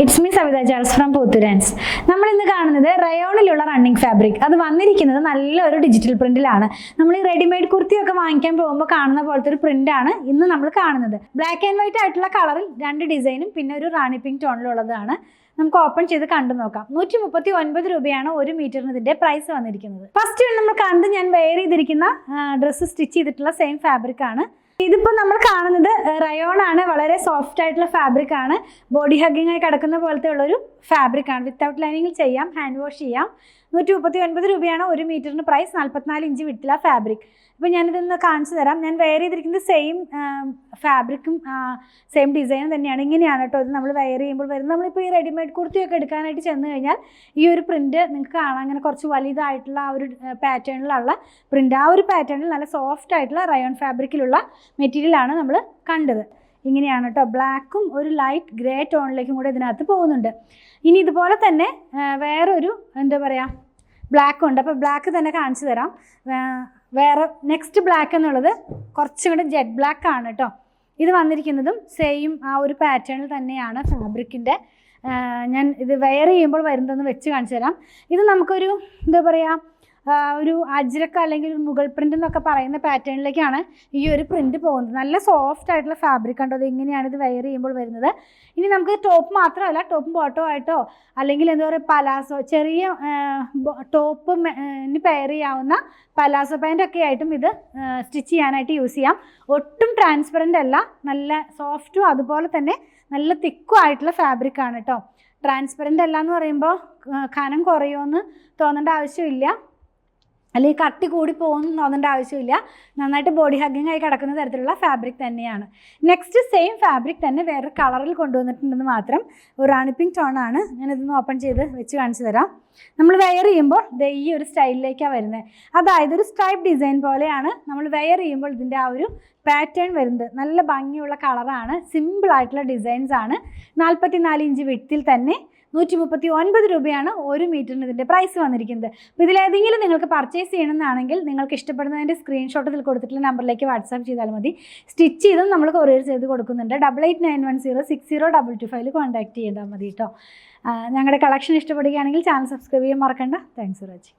It's me Savitha Charles from പോത്തുരാൻസ്. നമ്മൾ ഇന്ന് കാണുന്നത് റയോണിലുള്ള റണ്ണിങ് ഫാബ്രിക്. അത് വന്നിരിക്കുന്നത് നല്ലൊരു ഡിജിറ്റൽ പ്രിന്റിലാണ്. നമ്മൾ ഈ റെഡിമെയ്ഡ് കുർത്തിയൊക്കെ വാങ്ങിക്കാൻ പോകുമ്പോൾ കാണുന്ന പോലത്തെ ഒരു പ്രിന്റാണ് ഇന്ന് നമ്മൾ കാണുന്നത്. ബ്ലാക്ക് ആൻഡ് വൈറ്റ് ആയിട്ടുള്ള കളറിൽ 2 ഡിസൈനും പിന്നെ ഒരു റാണി പിങ്ക് ടോണിലുള്ളതാണ്. നമുക്ക് ഓപ്പൺ ചെയ്ത് കണ്ടു നോക്കാം. 139 രൂപയാണ് 1 മീറ്ററിന് ഇതിന്റെ പ്രൈസ് വന്നിരിക്കുന്നത്. ഫസ്റ്റ് നമ്മൾ കണ്ട് ഞാൻ വെയർ ചെയ്തിരിക്കുന്ന ഡ്രസ്സ് സ്റ്റിച്ച് ചെയ്തിട്ടുള്ള സെയിം ഫാബ്രിക് ആണ്. ഇതിപ്പോൾ നമ്മൾ കാണുന്നത് റയോൺ ആണ്. വളരെ സോഫ്റ്റ് ആയിട്ടുള്ള ഫാബ്രിക് ആണ്. ബോഡി ഹഗ്ഗിങ് ആയി കിടക്കുന്ന പോലത്തെ ഉള്ളൊരു ഫാബ്രിക് ആണ്. വിത്തൗട്ട് ലൈനിങ്ങിൽ ചെയ്യാം, ഹാൻഡ് വാഷ് ചെയ്യാം. 139 രൂപയാണ് 1 മീറ്ററിന് പ്രൈസ്. 44 ഇഞ്ച് വിട്ടില്ല ഫാബ്രിക്. ഇപ്പോൾ ഞാനിതൊന്ന് കാണിച്ചു തരാം. ഞാൻ വെയർ ചെയ്തിരിക്കുന്നത് സെയിം ഫാബ്രിക്കും സെയിം ഡിസൈനും തന്നെയാണ്. ഇങ്ങനെയാണ് കേട്ടോ ഇത് നമ്മൾ വെയർ ചെയ്യുമ്പോൾ വരുന്നത്. നമ്മളിപ്പോൾ ഈ റെഡിമെയ്ഡ് കുർത്തിയൊക്കെ എടുക്കാനായിട്ട് ചെന്ന് കഴിഞ്ഞാൽ ഈ ഒരു പ്രിൻറ്റ് നിങ്ങൾക്ക് കാണാം. അങ്ങനെ കുറച്ച് വലുതായിട്ടുള്ള ആ ഒരു പാറ്റേണിലുള്ള പ്രിൻറ്റ്. ആ ഒരു പാറ്റേണിൽ നല്ല സോഫ്റ്റ് ആയിട്ടുള്ള റയോൺ ഫാബ്രിക്കിലുള്ള മെറ്റീരിയലാണ് നമ്മൾ കണ്ടത്. ഇങ്ങനെയാണ് കേട്ടോ. ബ്ലാക്കും ഒരു ലൈറ്റ് ഗ്രേ ടോണിലേക്കും കൂടെ ഇതിനകത്ത് പോകുന്നുണ്ട്. ഇനി ഇതുപോലെ തന്നെ വേറൊരു എന്താ പറയുക ബ്ലാക്ക് ഉണ്ട്. അപ്പോൾ ബ്ലാക്ക് തന്നെ കാണിച്ചു തരാം. വേറെ നെക്സ്റ്റ് ബ്ലാക്ക് എന്നുള്ളത് കുറച്ചും കൂടെ ജെറ്റ് ബ്ലാക്ക് ആണ് കേട്ടോ. ഇത് വന്നിരിക്കുന്നതും സെയിം ആ ഒരു പാറ്റേണിൽ തന്നെയാണ് ഫാബ്രിക്കിൻ്റെ. ഞാൻ ഇത് വെയർ ചെയ്യുമ്പോൾ വരുന്നതെന്ന് വെച്ച് കാണിച്ചു തരാം. ഇത് നമുക്കൊരു എന്താ പറയുക ഒരു അജ്രക്ക് അല്ലെങ്കിൽ ഒരു മുഗൾ പ്രിൻ്റ് എന്നൊക്കെ പറയുന്ന പാറ്റേണിലേക്കാണ് ഈ ഒരു പ്രിൻ്റ് പോകുന്നത്. നല്ല സോഫ്റ്റ് ആയിട്ടുള്ള ഫാബ്രിക് കണ്ടോ. അത് എങ്ങനെയാണ് ഇത് വെയർ ചെയ്യുമ്പോൾ വരുന്നത്. ഇനി നമുക്ക് ടോപ്പ് മാത്രമല്ല, ടോപ്പും ബോട്ടോ ആയിട്ടോ അല്ലെങ്കിൽ എന്താ പറയുക പലാസോ, ചെറിയ ടോപ്പ് പെയർ ചെയ്യാവുന്ന പലാസോ പാൻ്റൊക്കെ ആയിട്ടും ഇത് സ്റ്റിച്ച് ചെയ്യാനായിട്ട് യൂസ് ചെയ്യാം. ഒട്ടും ട്രാൻസ്പെറൻ്റ് അല്ല, നല്ല സോഫ്റ്റും അതുപോലെ തന്നെ നല്ല തിക്കും ആയിട്ടുള്ള ഫാബ്രിക് ആണ് കേട്ടോ. ട്രാൻസ്പെറൻ്റ് അല്ല എന്ന് പറയുമ്പോൾ കനം കുറയുമെന്ന് തോന്നേണ്ട ആവശ്യമില്ല, അല്ലെങ്കിൽ കട്ടി കൂടി പോകുമെന്ന് തോന്നേണ്ട ആവശ്യമില്ല. നന്നായിട്ട് ബോഡി ഹഗ്ഗിങ് ആയി കിടക്കുന്ന തരത്തിലുള്ള ഫാബ്രിക് തന്നെയാണ്. നെക്സ്റ്റ് സെയിം ഫാബ്രിക് തന്നെ വേറെ കളറിൽ കൊണ്ടുവന്നിട്ടുണ്ടെന്ന് മാത്രം. ഒരു റാണി പിങ്ക് ടോണാണ്. ഞാനിതൊന്ന് ഓപ്പൺ ചെയ്ത് വെച്ച് കാണിച്ചു തരാം. നമ്മൾ വെയർ ചെയ്യുമ്പോൾ ഈ ഒരു സ്റ്റൈലിലേക്കാണ് വരുന്നത്. അതായത് ഒരു സ്ട്രൈപ്പ് ഡിസൈൻ പോലെയാണ് നമ്മൾ വെയർ ചെയ്യുമ്പോൾ ഇതിൻ്റെ ആ ഒരു പാറ്റേൺ വരുന്നത്. നല്ല ഭംഗിയുള്ള കളറാണ്, സിമ്പിളായിട്ടുള്ള ഡിസൈൻസ് ആണ്. 44 ഇഞ്ച് വിഡ്ത്തിൽ തന്നെ 139 രൂപയാണ് 1 മീറ്ററിന് ഇതിൻ്റെ പ്രൈസ് വന്നിരിക്കുന്നത്. അപ്പോൾ ഇതിലേതെങ്കിലും നിങ്ങൾക്ക് പർച്ചേസ് ചെയ്യണമെന്നാണെങ്കിൽ നിങ്ങൾക്ക് ഇഷ്ടപ്പെടുന്നതിൻ്റെ സ്ക്രീൻഷോട്ട് ഇതിൽ കൊടുത്തിട്ടുള്ള നമ്പറിലേക്ക് വാട്സാപ്പ് ചെയ്താൽ മതി. സ്റ്റിച്ച് ചെയ്തും നമ്മൾ കൊറിയർ ചെയ്ത് കൊടുക്കുന്നുണ്ട്. 8891060225 കോൺടാക്ട് ചെയ്താൽ മതി കേട്ടോ. ഞങ്ങളുടെ കളക്ഷൻ ഇഷ്ടപ്പെടുകയാണെങ്കിൽ ചാനൽ സബ്സ്ക്രൈബ് ചെയ്യാൻ മറക്കണ്ട. Thanks for watching.